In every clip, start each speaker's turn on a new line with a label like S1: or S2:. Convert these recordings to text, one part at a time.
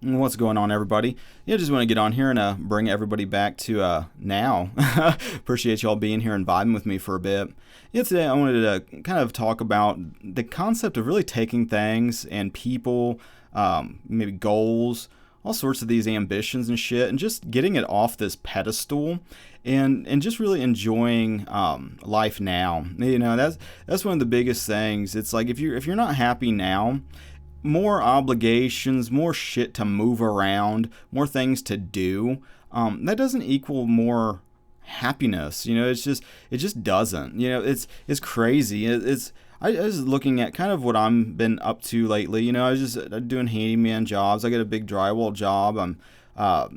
S1: What's going on, everybody? Yeah, just want to get on here and bring everybody back to now. Appreciate y'all being here and vibing with me for a bit. Yeah, today I wanted to kind of talk about the concept of really taking things and people, maybe goals, all sorts of these ambitions and shit, and just getting it off this pedestal and just really enjoying life now. You know, that's one of the biggest things. It's like if you're not happy now, more obligations, more shit to move around, more things to do. That doesn't equal more happiness. You know, it just doesn't. You know, it's crazy. I was looking at kind of what I'm been up to lately. You know, I was just doing handyman jobs. I got a big drywall job I'm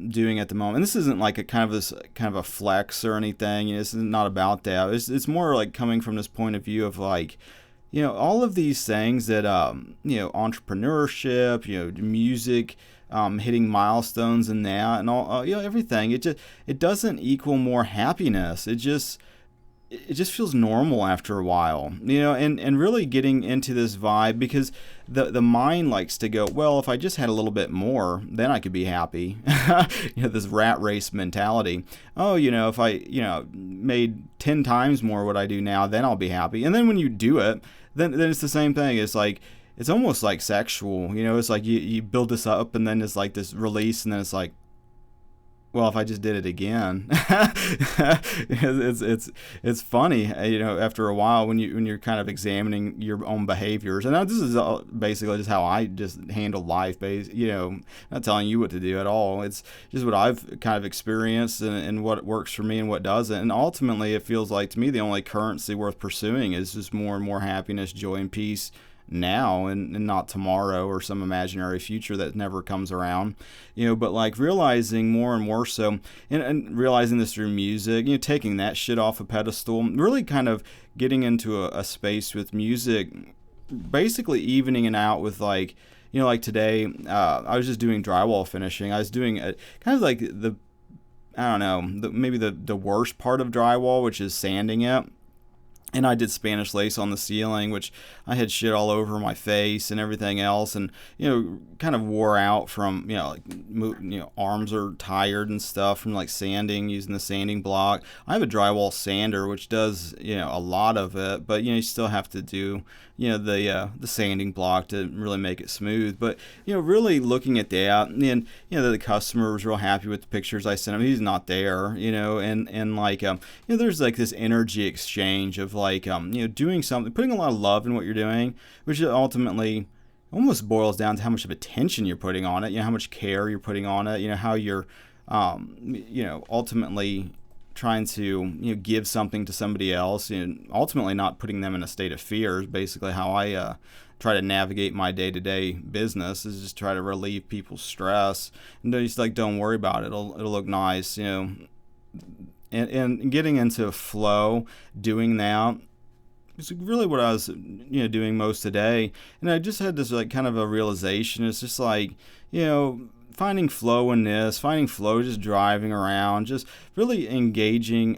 S1: doing at the moment. And this isn't like a kind of a flex or anything. You know, this is not about that. It's more like coming from this point of view of like, you know, all of these things that, you know, entrepreneurship, you know, music, hitting milestones and that and all, you know, everything. It doesn't equal more happiness. It just feels normal after a while, you know, and really getting into this vibe because the mind likes to go, well, if I just had a little bit more, then I could be happy. You know, this rat race mentality. Oh, you know, if I, you know, made 10 times more what I do now, then I'll be happy. And then when you do it, then it's the same thing. It's like, it's almost like sexual, you know, it's like you build this up and then it's like this release and then it's like, well, if I just did it again, it's funny, you know, after a while when you're kind of examining your own behaviors. And this is basically just how I just handle life, you know, not telling you what to do at all. It's just what I've kind of experienced and what works for me and what doesn't. And ultimately, it feels like to me the only currency worth pursuing is just more and more happiness, joy, and peace now and not tomorrow or some imaginary future that never comes around, you know. But like realizing more and more so and realizing this through music, you know, taking that shit off a pedestal, really kind of getting into a space with music, basically evening it out with like, you know, like today I was just doing drywall finishing. I was doing a kind of like I don't know, maybe the worst part of drywall, which is sanding it. And I did Spanish lace on the ceiling, which I had shit all over my face and everything else, and you know, kind of wore out from, you know, like, you know, arms are tired and stuff from like sanding, using the sanding block. I have a drywall sander which does, you know, a lot of it, but you know, you still have to do, you know, the sanding block to really make it smooth. But you know, really looking at that, and you know, the customer was real happy with the pictures I sent him. He's not there, you know, and like you know, there's like this energy exchange of like you know, doing something, putting a lot of love in what you're doing, which ultimately almost boils down to how much of attention you're putting on it, you know, how much care you're putting on it, you know, how you're you know, ultimately trying to, you know, give something to somebody else, and ultimately not putting them in a state of fear is basically how I try to navigate my day-to-day business, is just try to relieve people's stress and just like, don't worry about it, it'll look nice, you know. And getting into flow, doing that, it's really what I was, you know, doing most today. And I just had this like kind of a realization. It's just like, you know, finding flow in this, finding flow just driving around, just really engaging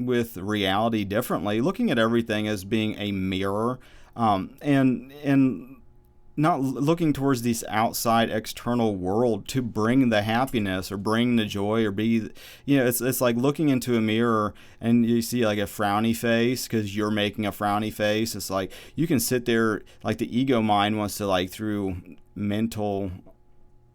S1: with reality differently, looking at everything as being a mirror, and not looking towards this outside external world to bring the happiness or bring the joy or be, you know, it's like looking into a mirror and you see like a frowny face because you're making a frowny face. It's like you can sit there, like the ego mind wants to, like, through mental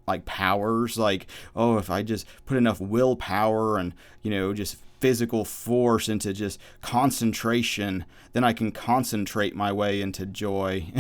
S1: like powers, like, oh, if I just put enough willpower and, you know, just physical force into just concentration, then I can concentrate my way into joy.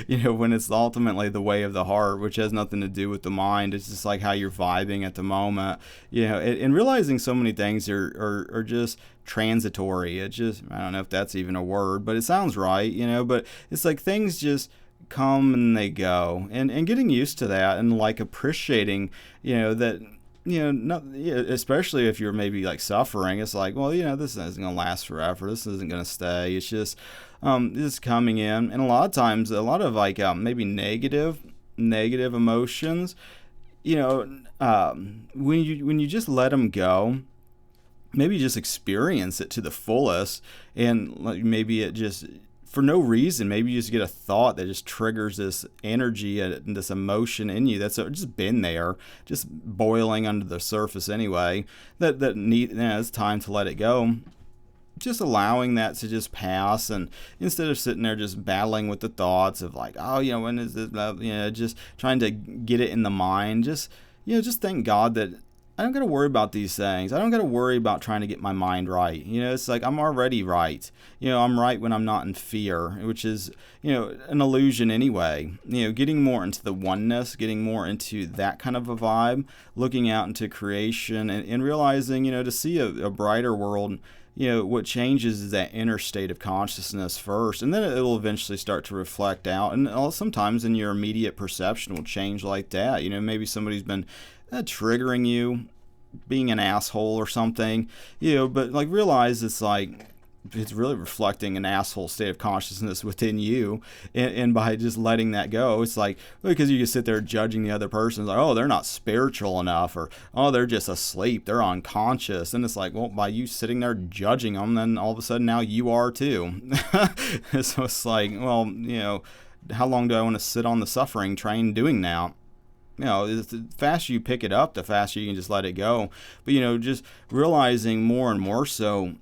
S1: You know, when it's ultimately the way of the heart, which has nothing to do with the mind. It's just like how you're vibing at the moment, you know, and realizing so many things are just transitory. It just, I don't know if that's even a word, but it sounds right, you know. But it's like things just come and they go, and getting used to that and like appreciating, you know, that, you know, not, especially if you're maybe like suffering, it's like, well, you know, this isn't gonna last forever, this isn't gonna stay, it's just this coming in. And a lot of times, a lot of like maybe negative emotions, you know, when you just let them go, maybe just experience it to the fullest, and like maybe it just for no reason. Maybe you just get a thought that just triggers this energy and this emotion in you that's just been there, just boiling under the surface anyway. It's time to let it go. Just allowing that to just pass, and instead of sitting there just battling with the thoughts of like, oh, when is this, just trying to get it in the mind, just thank God that I don't got to worry about these things. I don't got to worry about trying to get my mind right. It's like I'm already right. I'm right when I'm not in fear, which is, an illusion anyway. Getting more into the oneness, getting more into that kind of a vibe, looking out into creation and realizing, to see a brighter world, what changes is that inner state of consciousness first, and then it'll eventually start to reflect out. And sometimes in your immediate perception will change like that. Maybe somebody's been triggering you, being an asshole or something, but like realize it's really reflecting an asshole state of consciousness within you, and by just letting that go, it's like, because you can sit there judging the other person, it's like, oh, they're not spiritual enough, or oh, they're just asleep, they're unconscious, and it's like, well, by you sitting there judging them, then all of a sudden now you are too. So it's like, well, how long do I want to sit on the suffering train doing that? The faster you pick it up, the faster you can just let it go. But, just realizing more and more so,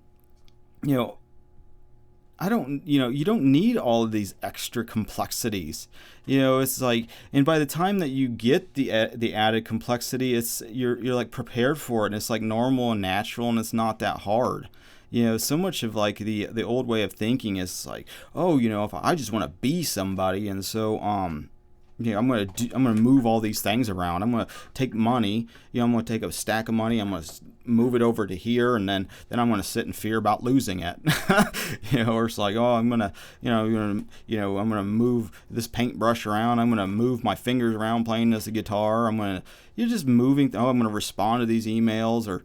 S1: I don't, you don't need all of these extra complexities. It's like, and by the time that you get the added complexity, you're like prepared for it, and it's like normal and natural, and it's not that hard. So much of like the old way of thinking is like, oh, if I just want to be somebody, and so I'm gonna move all these things around. I'm gonna take money. I'm gonna take a stack of money. I'm gonna move it over to here, and then I'm gonna sit in fear about losing it. Or it's like, oh, I'm gonna, I'm gonna move this paintbrush around. I'm gonna move my fingers around playing this guitar. You're just moving. Oh, I'm gonna respond to these emails, or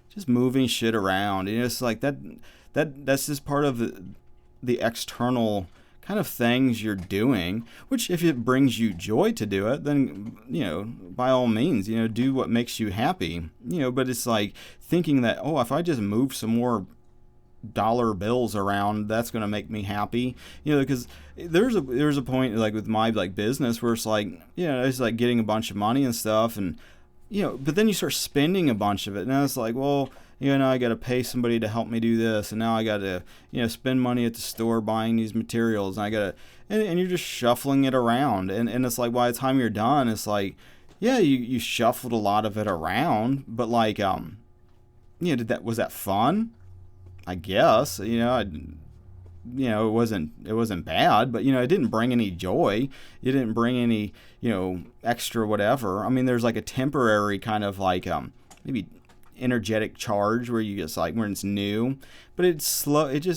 S1: just moving shit around. It's like that's just part of the external kind of things you're doing, which if it brings you joy to do it, then, by all means, do what makes you happy, but it's like thinking that, oh, if I just move some more dollar bills around, that's going to make me happy, because there's a point like with my like business where it's like, it's like getting a bunch of money and stuff, and, but then you start spending a bunch of it, and it's like, well, now I got to pay somebody to help me do this, and now I got to, spend money at the store buying these materials, and I got to, and you're just shuffling it around, and it's like by the time you're done, it's like, yeah, you shuffled a lot of it around, but like, was that fun? I guess, it wasn't bad, but it didn't bring any joy. It didn't bring any, extra whatever. I mean, there's like a temporary kind of like, maybe energetic charge where you just like when it's new, but it's slow. It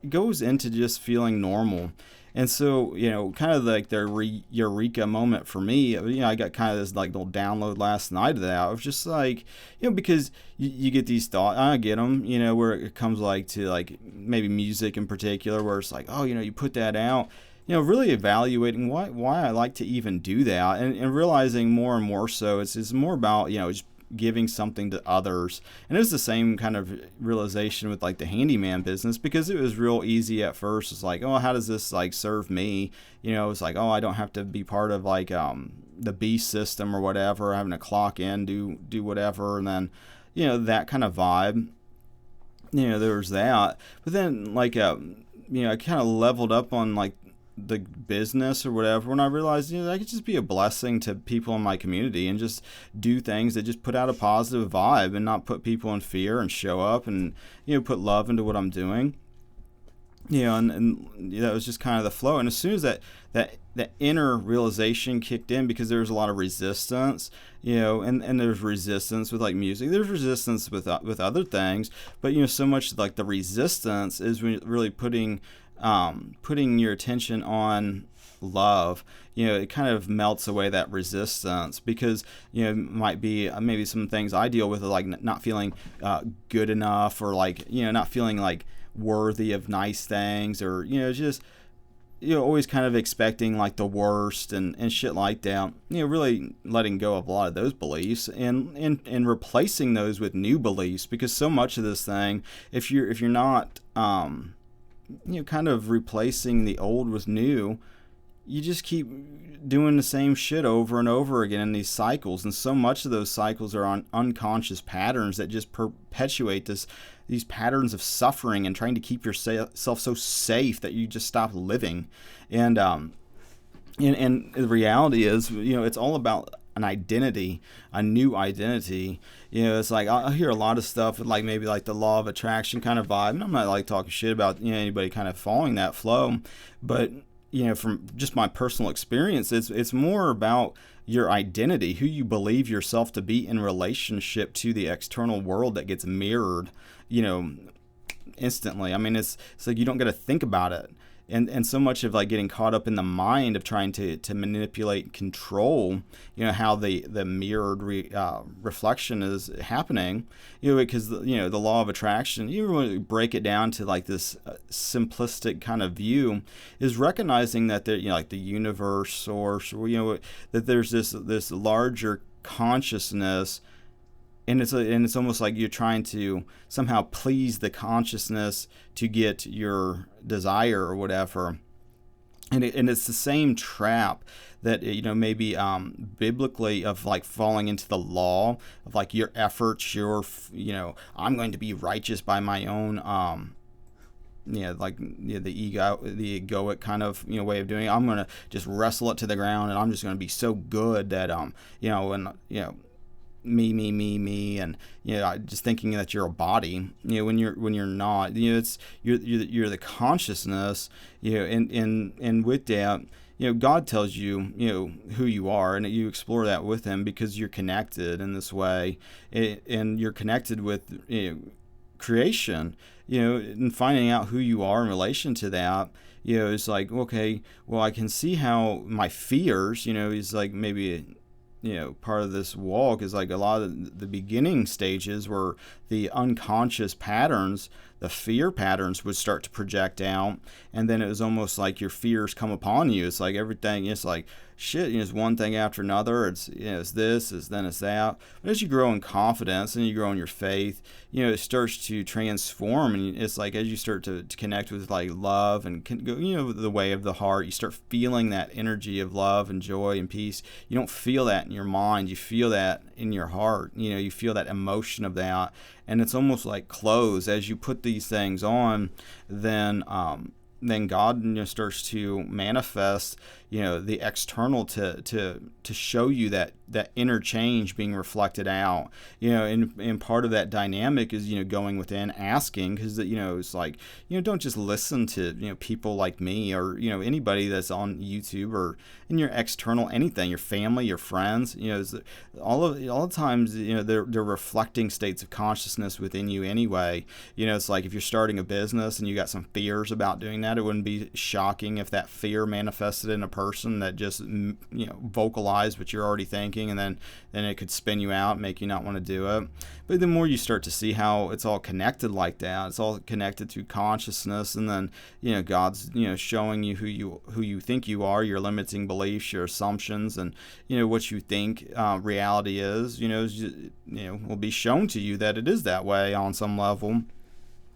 S1: goes into just feeling normal. And so, kind of like the eureka moment for me, I got kind of this like little download last night of that. I was just like, because you get these thoughts, I get them, where it comes like to like maybe music in particular, where it's like, oh, you put that out, really evaluating why I like to even do that, and realizing more and more so it's more about, just giving something to others. And it was the same kind of realization with like the handyman business, because it was real easy at first. It's like, oh, how does this like serve me? It's like, oh, I don't have to be part of like the B system or whatever, having to clock in, do whatever, and then that kind of vibe. There was that, but then like I kind of leveled up on like the business or whatever, when I realized I could just be a blessing to people in my community and just do things that just put out a positive vibe and not put people in fear, and show up and put love into what I'm doing, and that was just kind of the flow. And as soon as that inner realization kicked in, because there was a lot of resistance, and there's resistance with like music, there's resistance with other things, but so much like the resistance is really putting your attention on love. It kind of melts away that resistance, because it might be maybe some things I deal with, like not feeling good enough, or like not feeling like worthy of nice things, or just always kind of expecting like the worst and shit like that. Really letting go of a lot of those beliefs and replacing those with new beliefs, because so much of this thing, if you're not kind of replacing the old with new, you just keep doing the same shit over and over again in these cycles. And so much of those cycles are on unconscious patterns that just perpetuate these patterns of suffering and trying to keep yourself so safe that you just stop living. And the reality is, it's all about an identity, a new identity. It's like I hear a lot of stuff with like maybe like the law of attraction kind of vibe. And I'm not like talking shit about anybody kind of following that flow, but from just my personal experience, it's more about your identity, who you believe yourself to be in relationship to the external world that gets mirrored, instantly. I mean, it's like you don't got to think about it. And so much of like getting caught up in the mind of trying to manipulate and control, how the mirrored reflection is happening, because the law of attraction, you really break it down to like this simplistic kind of view, is recognizing that there, like the universe, source, that there's this larger consciousness. And it's almost like you're trying to somehow please the consciousness to get your desire or whatever. And it's the same trap that, maybe biblically of like falling into the law of like your efforts, I'm going to be righteous by my own, the egoic kind of way of doing it. I'm going to just wrestle it to the ground, and I'm just going to be so good that me, and just thinking that you're a body, when you're not, it's you're the consciousness, and with that, God tells you, who you are, and you explore that with Him because you're connected in this way, and you're connected with creation, and finding out who you are in relation to that. It's like, okay, well, I can see how my fears, is like maybe. Part of this walk is like a lot of the beginning stages where the unconscious patterns, the fear patterns would start to project out. And then it was almost like your fears come upon you. It's like everything, it's like shit, it's one thing after another. It's, it's this, then it's that. But as you grow in confidence and you grow in your faith, it starts to transform. And it's like as you start to connect with like love and go, the way of the heart, you start feeling that energy of love and joy and peace. You don't feel that in your mind. You feel that in your heart. You feel that emotion of that. And it's almost like clothes. As you put these things on, then God starts to manifest the external to show you that inner change being reflected out, and part of that dynamic is going within, asking, because it's like don't just listen to people like me or anybody that's on YouTube or in your external anything, your family, your friends, all the times they're reflecting states of consciousness within you anyway. It's like if you're starting a business and you got some fears about doing that, it wouldn't be shocking if that fear manifested in a person that just vocalized what you're already thinking, and then it could spin you out, make you not want to do it. But the more you start to see how it's all connected like that, it's all connected to consciousness, and then God's showing you who you think you are, your limiting beliefs, your assumptions, and what you think reality is. Will be shown to you that it is that way on some level.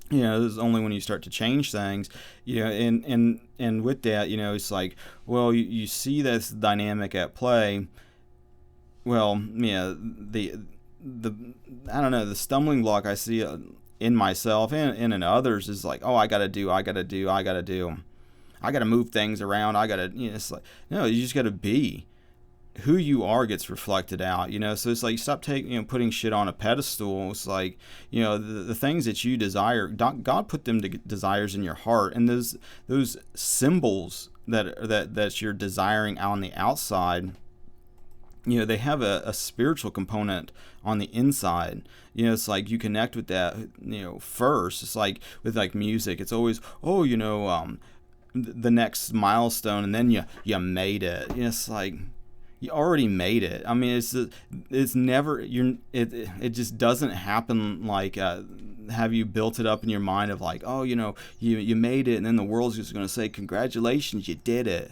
S1: This is only when you start to change things, and with that, it's like, well, you see this dynamic at play. Well, the I don't know, the stumbling block I see in myself and in others is like, oh, I gotta move things around. It's like, no, you just gotta be. Who you are gets reflected out, so it's like stop putting shit on a pedestal. It's like the things that you desire, God put them desires in your heart, and those symbols that you're desiring on the outside, they have a spiritual component on the inside. It's like you connect with that first. It's like with like music, it's always the next milestone, and then you made it. It's like you already made it. I mean, it's never it just doesn't happen like have you built it up in your mind of like, oh, you made it, and then the world's just going to say congratulations, you did it.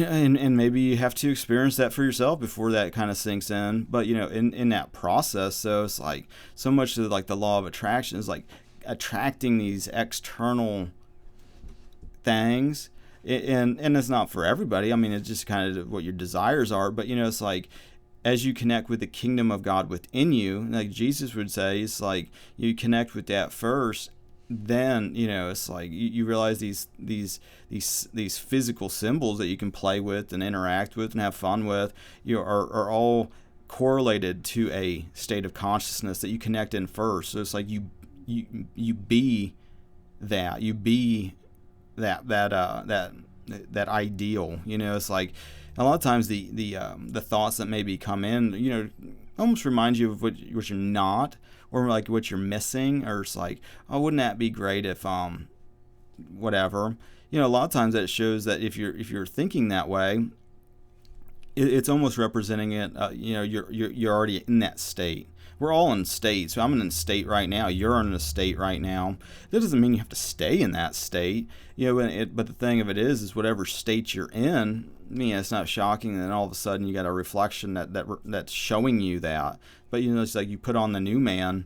S1: And maybe you have to experience that for yourself before that kind of sinks in. But in that process, so it's like so much of like the law of attraction is like attracting these external things, and it's not for everybody. I mean, it's just kind of what your desires are. But it's like, as you connect with the kingdom of God within you, like Jesus would say, it's like you connect with that first. Then it's like you realize these physical symbols that you can play with and interact with and have fun with, are all correlated to a state of consciousness that you connect in first. So it's like you be that, that ideal. It's like a lot of times the thoughts that maybe come in, almost remind you of what you're not, or like what you're missing, or it's like, oh, wouldn't that be great if whatever. A lot of times that shows that if you're thinking that way, it's almost representing it. You're already in that state. We're all in states. So I'm in a state right now. You're in a state right now. That doesn't mean you have to stay in that state. But the thing of it is whatever state you're in. It's not shocking that all of a sudden you got a reflection that's showing you that. But it's like you put on the new man,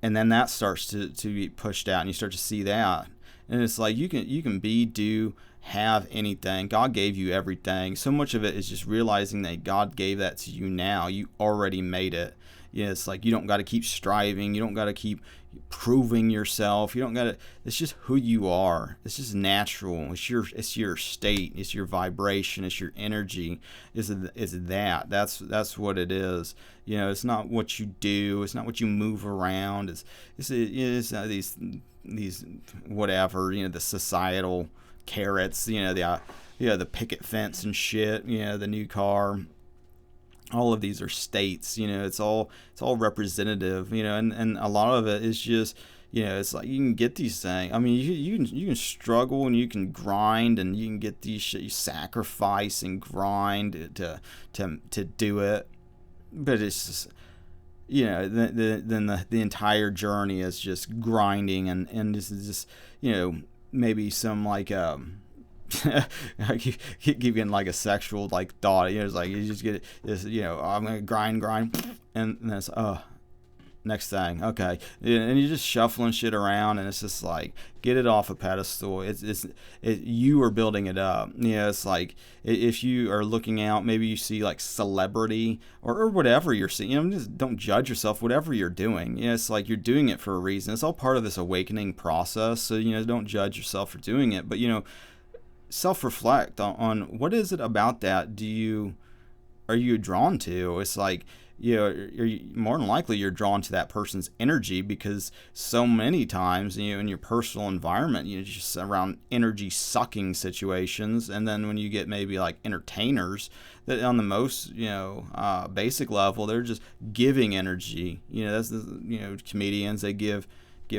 S1: and then that starts to be pushed out, and you start to see that. And it's like you can be, do, have anything. God gave you everything. So much of it is just realizing that God gave that to you now. You already made it. It's like you don't got to keep striving. You don't got to keep proving yourself. You don't got to. It's just who you are. It's just natural. It's your state. It's your vibration. It's your energy. It's that. That's what it is. It's not what you do. It's not what you move around. It's not these whatever. The societal carrots. The picket fence and shit. The new car. All of these are states. It's all representative. And a lot of it is just, it's like you can get these things. I mean, you can struggle and you can grind and you can get these shit. You sacrifice and grind to do it, but it's just, then the entire journey is just grinding and this is just, maybe some like I keep getting like a sexual like thought. It's like you just get this. I'm gonna grind, and then it's next thing, okay, and you're just shuffling shit around, and it's just like get it off a pedestal. You are building it up. It's like if you are looking out, maybe you see like celebrity or whatever you're seeing. Just don't judge yourself. Whatever you're doing, it's like you're doing it for a reason. It's all part of this awakening process. So don't judge yourself for doing it, but self-reflect on what is it about that are you drawn to. It's like more than likely you're drawn to that person's energy, because so many times in your personal environment just around energy sucking situations, and then when you get maybe like entertainers that on the most basic level, they're just giving energy. That's comedians, they give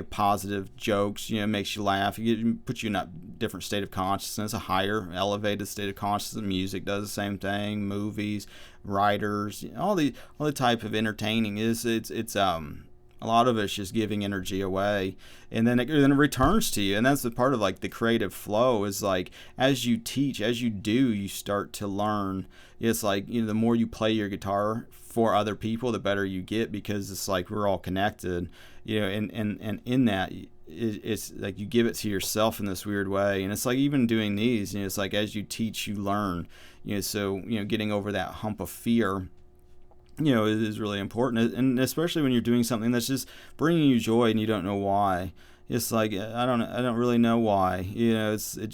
S1: positive jokes, makes you laugh, puts you in a different state of consciousness, a higher elevated state of consciousness. Music does the same thing, movies, writers, all the type of entertaining it's a lot of it's just giving energy away, and then it returns to you. And that's the part of like the creative flow is like, as you teach, as you do, you start to learn. It's like, the more you play your guitar for other people, the better you get, because it's like we're all connected, and in that it's like you give it to yourself in this weird way. And it's like even doing these, it's like as you teach, you learn, so getting over that hump of fear is really important, and especially when you're doing something that's just bringing you joy and you don't know why. It's like I don't really know why. It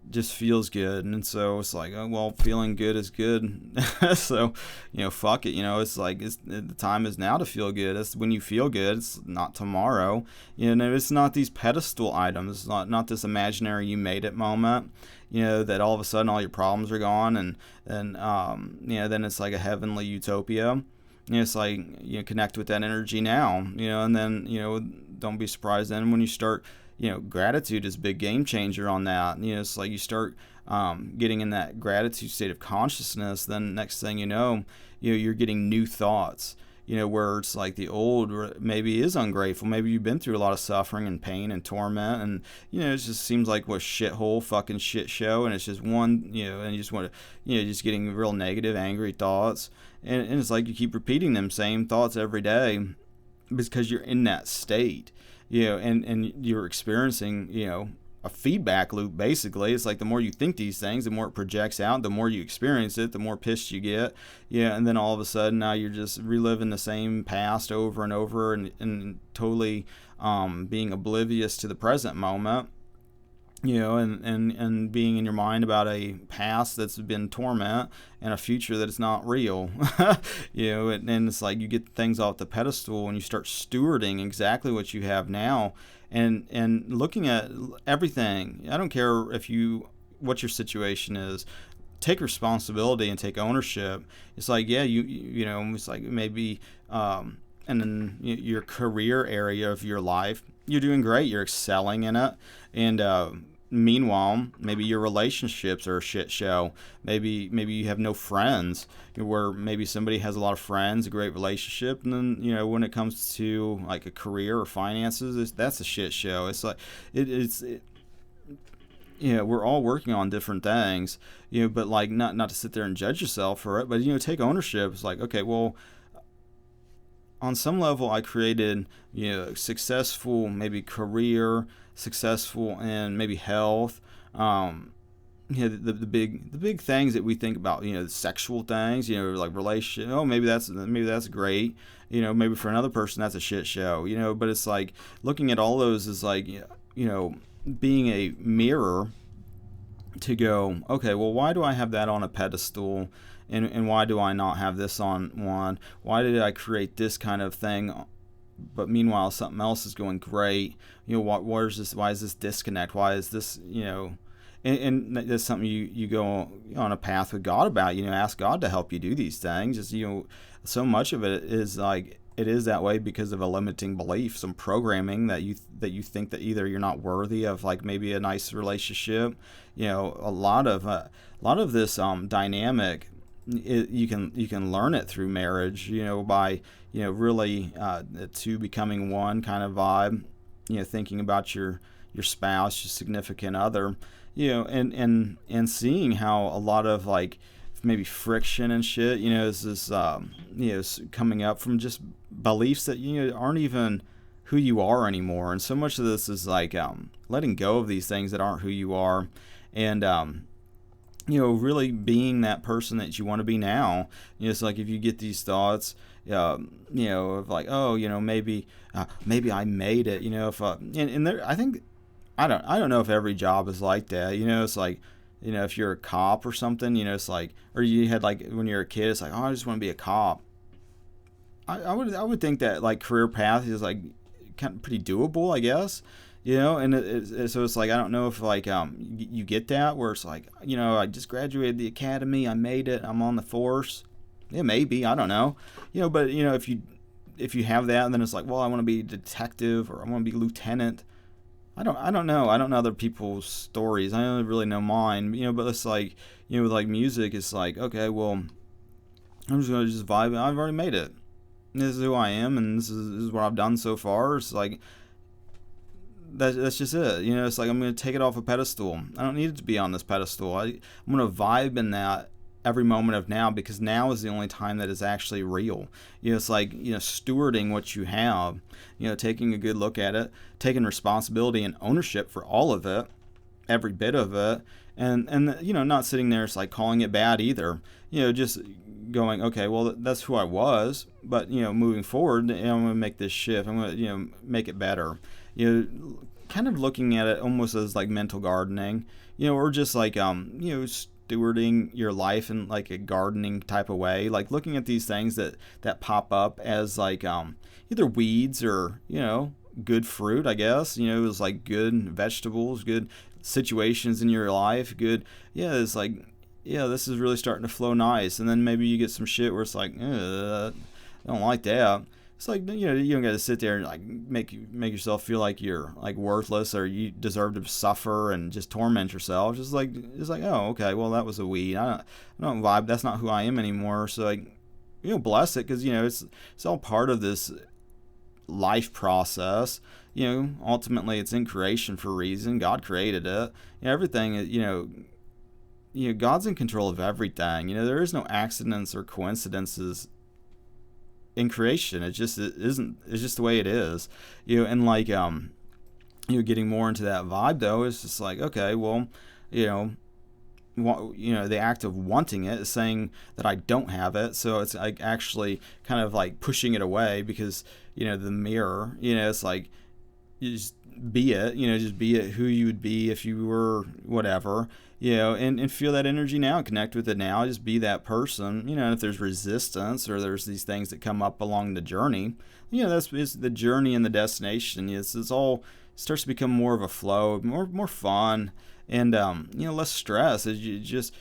S1: just feels good, and so it's like, oh, well, feeling good is good. So fuck it. It's like the time is now to feel good. It's when you feel good. It's not tomorrow. It's not these pedestal items. It's not this imaginary you made it moment. That all of a sudden all your problems are gone, and then it's like a heavenly utopia. It's like connect with that energy now. And then don't be surprised then when you start. Gratitude is a big game changer on that. It's like you start getting in that gratitude state of consciousness. Then next thing you're getting new thoughts. Where it's like the old maybe is ungrateful. Maybe you've been through a lot of suffering and pain and torment, and it just seems like what shithole fucking shit show, and it's just one, and you just want to, just getting real negative, angry thoughts, and it's like you keep repeating them same thoughts every day because you're in that state. and you're experiencing, a feedback loop. Basically, it's like the more you think these things, the more it projects out, the more you experience it, the more pissed you get. And then all of a sudden now you're just reliving the same past over and over, and totally being oblivious to the present moment. And being in your mind about a past that's been torment and a future that is not real. And it's like you get things off the pedestal and you start stewarding exactly what you have now, and looking at everything. I don't care what your situation is. Take responsibility and take ownership. It's like, yeah, it's like maybe, and then your career area of your life, you're doing great, you're excelling in it, and meanwhile, maybe your relationships are a shit show. Maybe you have no friends, where maybe somebody has a lot of friends, a great relationship, and then when it comes to like a career or finances, that's a shit show. It's like we're all working on different things, but like not to sit there and judge yourself for it, but take ownership. It's like, okay, well, on some level, I created successful maybe career, successful in maybe health, the big things that we think about, the sexual things, like relationship. Oh, maybe that's great. Maybe for another person that's a shit show. But it's like looking at all those is like being a mirror to go, okay, well, why do I have that on a pedestal? And why do I not have this on one? Why did I create this kind of thing, but meanwhile something else is going great? Why is this disconnect? Why is this, and that's something you go on a path with God about. Ask God to help you do these things. Just, so much of it is like, it is that way because of a limiting belief, some programming that you think that either you're not worthy of, like maybe a nice relationship. A lot of this dynamic, you can learn it through marriage, by really two becoming one kind of vibe, thinking about your spouse, your significant other, and seeing how a lot of like maybe friction and shit, is this coming up from just beliefs that aren't even who you are anymore. And so much of this is like letting go of these things that aren't who you are, and really being that person that you want to be now. It's like if you get these thoughts, of like, oh, maybe I made it, if and there, I don't know if every job is like that. It's like, if you're a cop or something, it's like, or you had like when you're a kid, it's like, oh, I just want to be a cop. I would think that like career path is like kind of pretty doable, I guess. And so it's like, I don't know if like you get that where it's like, I just graduated the academy, I made it, I'm on the force. Yeah, maybe, I don't know. But if you have that, and then it's like, well, I want to be a detective, or I want to be lieutenant. I don't know. I don't know other people's stories. I only really know mine. But it's like, with like music, it's like, okay, well, I'm just gonna just vibe. I've already made it. This is who I am, and this is what I've done so far. It's like, that's just it. It's like, I'm going to take it off a pedestal. I don't need it to be on this pedestal. I'm going to vibe in that every moment of now, because now is the only time that is actually real. It's like, stewarding what you have, taking a good look at it, taking responsibility and ownership for all of it, every bit of it, and not sitting there, it's like calling it bad either. Just going, okay, well, that's who I was, but moving forward, I'm going to make this shift. I'm going to make it better. Kind of looking at it almost as like mental gardening, or just like stewarding your life in like a gardening type of way, like looking at these things that pop up as like either weeds or good fruit, I guess. It was like good vegetables, good situations in your life, good. It's like, this is really starting to flow nice. And then maybe you get some shit where it's like, I don't like that. It's like, you don't got to sit there and like make yourself feel like you're like worthless, or you deserve to suffer and just torment yourself. It's like, oh, okay, well, that was a weed. I don't vibe. That's not who I am anymore. So like, bless it, because it's all part of this life process. Ultimately, it's in creation for a reason. God created it. Everything. God's in control of everything. There is no accidents or coincidences in creation. It isn't. It's just the way it is. And like getting more into that vibe though, it's just like, okay, well, you know. The act of wanting it is saying that I don't have it, so it's like actually kind of like pushing it away, because the mirror, it's like, you just be it, just be it who you would be if you were whatever, and feel that energy now, connect with it now, just be that person, and if there's resistance or there's these things that come up along the journey, it's the journey and the destination. It's all starts to become more of a flow, more fun, and less stress as you just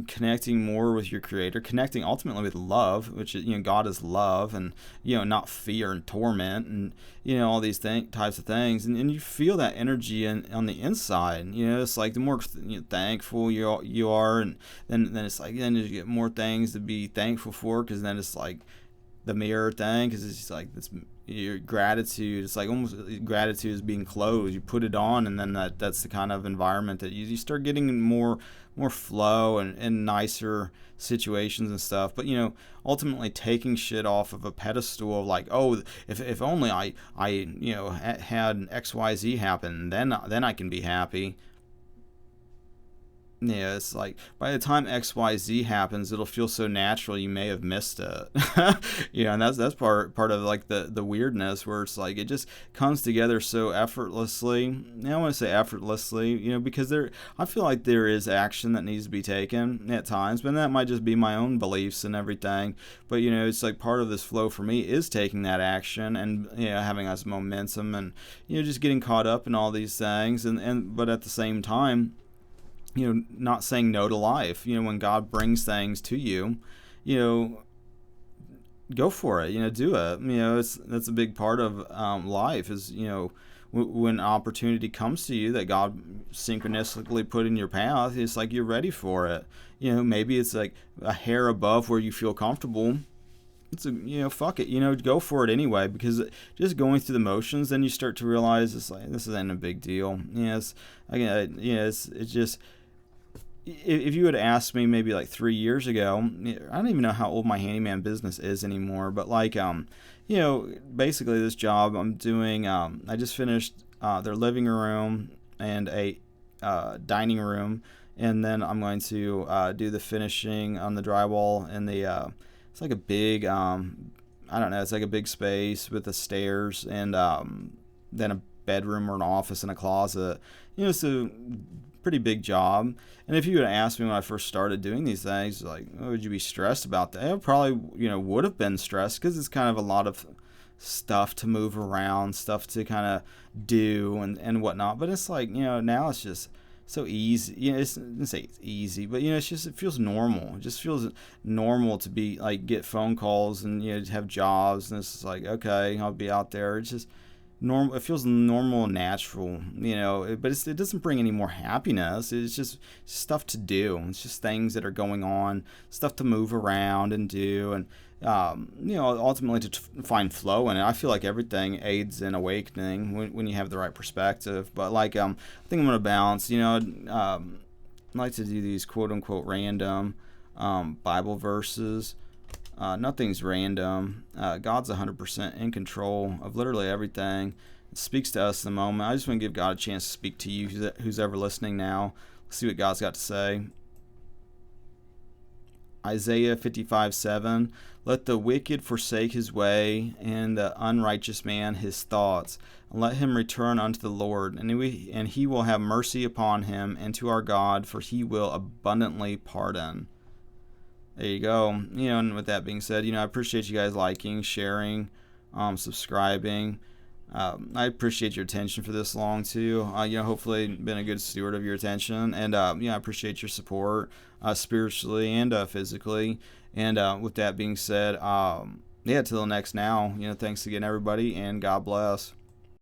S1: connecting more with your creator, connecting ultimately with love, which is, God is love, and not fear and torment, and all these types of things, and you feel that energy on the inside. It's like the more thankful you are, and then it's like, then you get more things to be thankful for, because then it's like the mirror thing, because it's like this, your gratitude, it's like almost gratitude is being closed. You put it on, and then that's the kind of environment that you start getting more flow and nicer situations and stuff. But ultimately taking shit off of a pedestal of like, oh, if only I had XYZ happen, then I can be happy. Yeah, it's like by the time XYZ happens, it'll feel so natural you may have missed it. And that's part of like the weirdness, where it's like it just comes together so effortlessly. I want to say effortlessly, because I feel like there is action that needs to be taken at times, but that might just be my own beliefs and everything. But it's like part of this flow for me is taking that action and having us momentum, and just getting caught up in all these things, and but at the same time, not saying no to life. When God brings things to you, go for it. Do it. That's a big part of life. Is when opportunity comes to you that God synchronistically put in your path, it's like you're ready for it. Maybe it's like a hair above where you feel comfortable. It's fuck it. Go for it anyway, because just going through the motions, then you start to realize it's like this isn't a big deal. It's just. If you had asked me maybe like 3 years ago, I don't even know how old my handyman business is anymore, but like, basically this job I'm doing, I just finished their living room and a dining room, and then I'm going to do the finishing on the drywall and the, it's like a big, I don't know, it's like a big space with the stairs, and then a bedroom or an office and a closet. So pretty big job. And if you had asked me when I first started doing these things, like, oh, would you be stressed about that? I probably, would have been stressed, because it's kind of a lot of stuff to move around, stuff to kind of do and whatnot. But it's like, now it's just so easy. It's, I don't say it's easy, but it's just, it feels normal. It just feels normal to be like, get phone calls and have jobs, and it's just like, okay, I'll be out there. It's just normal. It feels normal and natural, but it doesn't bring any more happiness. It's just stuff to do. It's just things that are going on, stuff to move around and do, and ultimately to find flow in it. I feel like everything aids in awakening when you have the right perspective. But like, I think I'm gonna balance. I like to do these quote unquote random Bible verses. Nothing's random. God's 100% in control of literally everything. It speaks to us in the moment. I just want to give God a chance to speak to you, who's ever listening now. Let's see what God's got to say. Isaiah 55:7. Let the wicked forsake his way, and the unrighteous man his thoughts. And let him return unto the Lord, and he will have mercy upon him, and to our God, for he will abundantly pardon. There you go. And with that being said, I appreciate you guys liking, sharing, subscribing. I appreciate your attention for this long too. Hopefully been a good steward of your attention, and I appreciate your support, spiritually and physically. And with that being said, till next now. Thanks again, everybody, and God bless.